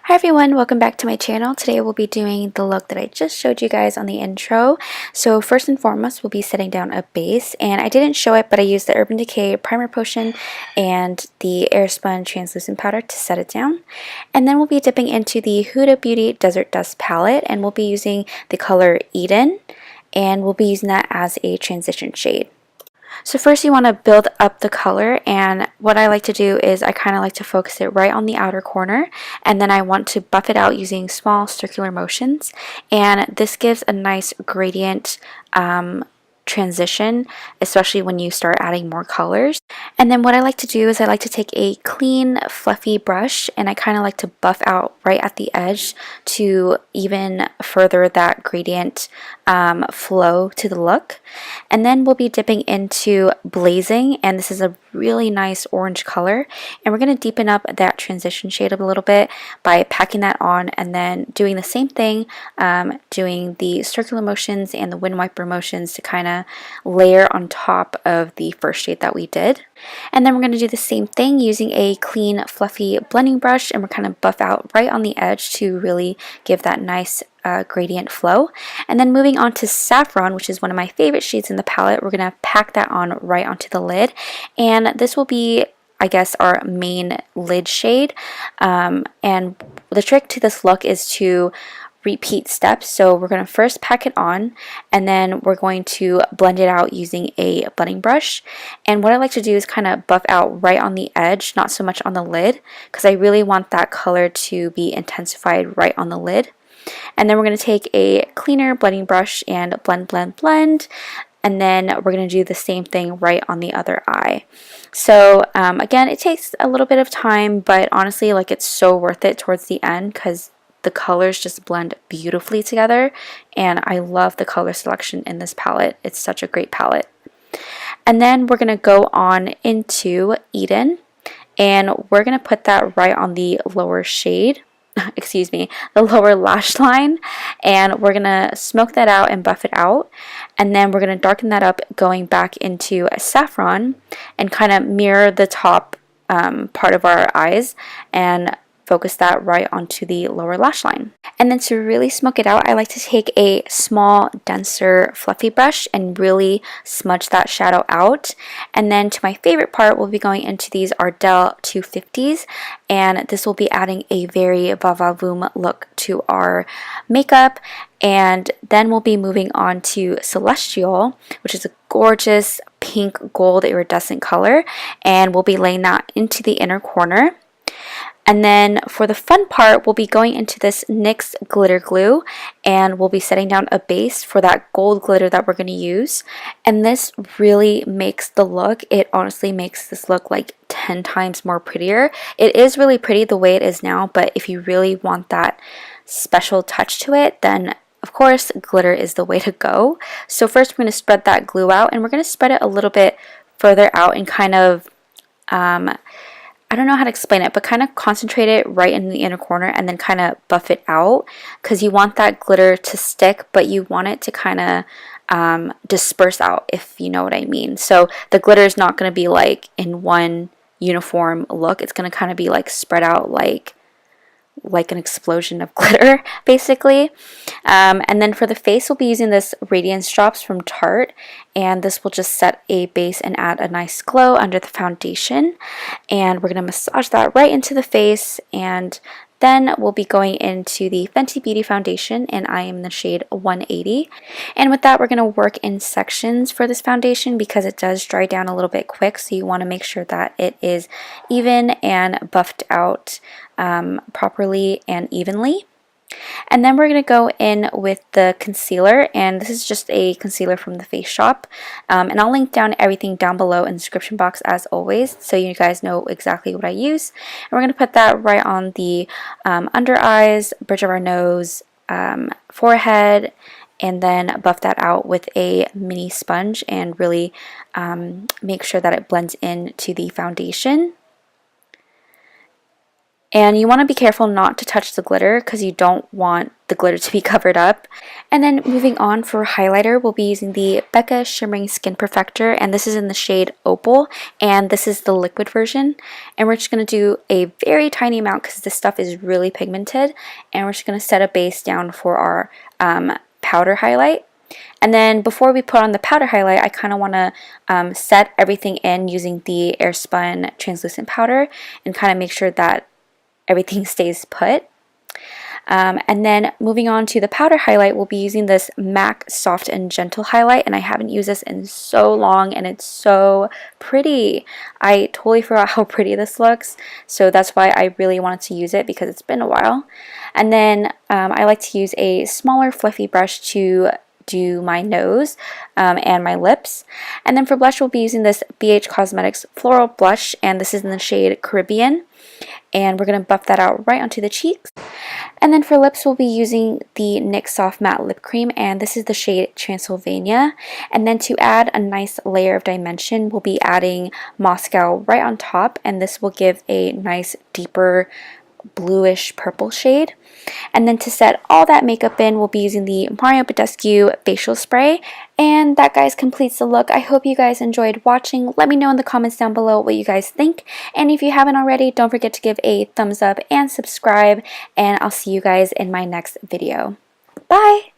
Hi everyone, welcome back to my channel. Today we'll be doing the look that I just showed you guys on the intro. So first and foremost, we'll be setting down a base, and I didn't show it, but I used the Urban Decay Primer Potion and the Airspun Translucent Powder to set it down. And then we'll be dipping into the Huda Beauty Desert Dust palette, and we'll be using the color Eden, and we'll be using that as a transition shade. So first you want to build up the color, and what I like to do is I kind of like to focus it right on the outer corner, and then I want to buff it out using small circular motions, and this gives a nice gradient transition, especially when you start adding more colors. And then what I like to do is I like to take a clean fluffy brush, and I kind of like to buff out right at the edge to even further that gradient flow to the look. And then we'll be dipping into Blazing, and this is a really nice orange color, and we're going to deepen up that transition shade a little bit by packing that on and then doing the same thing, doing the circular motions and the wind wiper motions to kind of layer on top of the first shade that we did. And then we're going to do the same thing using a clean fluffy blending brush, and we're kind of buff out right on the edge to really give that nice gradient flow. And then moving on to Saffron, which is one of my favorite shades in the palette, we're going to pack that on right onto the lid, and this will be, I guess, our main lid shade. And the trick to this look is to repeat steps. So we're going to first pack it on, and then we're going to blend it out using a blending brush. And what I like to do is kind of buff out right on the edge, not so much on the lid, because I really want that color to be intensified right on the lid. And then we're going to take a cleaner blending brush and blend, blend, blend. And then we're going to do the same thing right on the other eye. So again, it takes a little bit of time, but honestly, like, it's so worth it towards the end because the colors just blend beautifully together. And I love the color selection in this palette. It's such a great palette. And then we're going to go on into Eden, and we're going to put that right on the lower shade. Excuse me, the lower lash line, and we're gonna smoke that out and buff it out, and then we're gonna darken that up going back into Saffron and kind of mirror the top part of our eyes and focus that right onto the lower lash line. And then to really smoke it out, I like to take a small, denser, fluffy brush and really smudge that shadow out. And then to my favorite part, we'll be going into these Ardell 250s, and this will be adding a very va-va-voom look to our makeup. And then we'll be moving on to Celestial, which is a gorgeous pink gold iridescent color, and we'll be laying that into the inner corner. And then for the fun part, we'll be going into this NYX glitter glue, and we'll be setting down a base for that gold glitter that we're going to use. And this really makes the look, it honestly makes this look like 10 times more prettier. It is really pretty the way it is now, but if you really want that special touch to it, then of course glitter is the way to go. So first we're going to spread that glue out, and we're going to spread it a little bit further out and kind of I don't know how to explain it, but kind of concentrate it right in the inner corner and then kind of buff it out, because you want that glitter to stick, but you want it to kind of disperse out, if you know what I mean. So the glitter is not going to be like in one uniform look. It's going to kind of be like spread out like an explosion of glitter, basically. And then for the face, we'll be using this Radiance drops from Tarte, and this will just set a base and add a nice glow under the foundation. And we're going to massage that right into the face, and then we'll be going into the Fenty Beauty foundation, and I am in the shade 180. And with that, we're going to work in sections for this foundation because it does dry down a little bit quick, so you want to make sure that it is even and buffed out properly and evenly. And then we're going to go in with the concealer, and this is just a concealer from the Face Shop, and I'll link down everything down below in the description box as always, so you guys know exactly what I use. And we're going to put that right on the under eyes, bridge of our nose, forehead, and then buff that out with a mini sponge and really make sure that it blends into the foundation. And you want to be careful not to touch the glitter because you don't want the glitter to be covered up. And then moving on for highlighter, we'll be using the Becca Shimmering Skin Perfector, and this is in the shade Opal, and this is the liquid version. And we're just going to do a very tiny amount because this stuff is really pigmented, and we're just going to set a base down for our powder highlight. And then before we put on the powder highlight, I kind of want to set everything in using the Airspun translucent powder and kind of make sure that everything stays put. And then moving on to the powder highlight, we'll be using this M.A.C Soft and Gentle highlight, and I haven't used this in so long and it's so pretty. I totally forgot how pretty this looks, so that's why I really wanted to use it because it's been a while. And then I like to use a smaller fluffy brush to do my nose and my lips. And then for blush, we'll be using this BH Cosmetics Floral Blush, and this is in the shade Caribbean. And we're going to buff that out right onto the cheeks. And then for lips, we'll be using the NYX Soft Matte Lip Cream, and this is the shade Transylvania. And then to add a nice layer of dimension, we'll be adding Moscow right on top, and this will give a nice deeper bluish purple shade. And then to set all that makeup in, we'll be using the Badescu facial spray. And that, guys, completes the look. I hope you guys enjoyed watching. Let me know in the comments down below what you guys think. And if you haven't already, don't forget to give a thumbs up and subscribe. And I'll see you guys in my next video. Bye!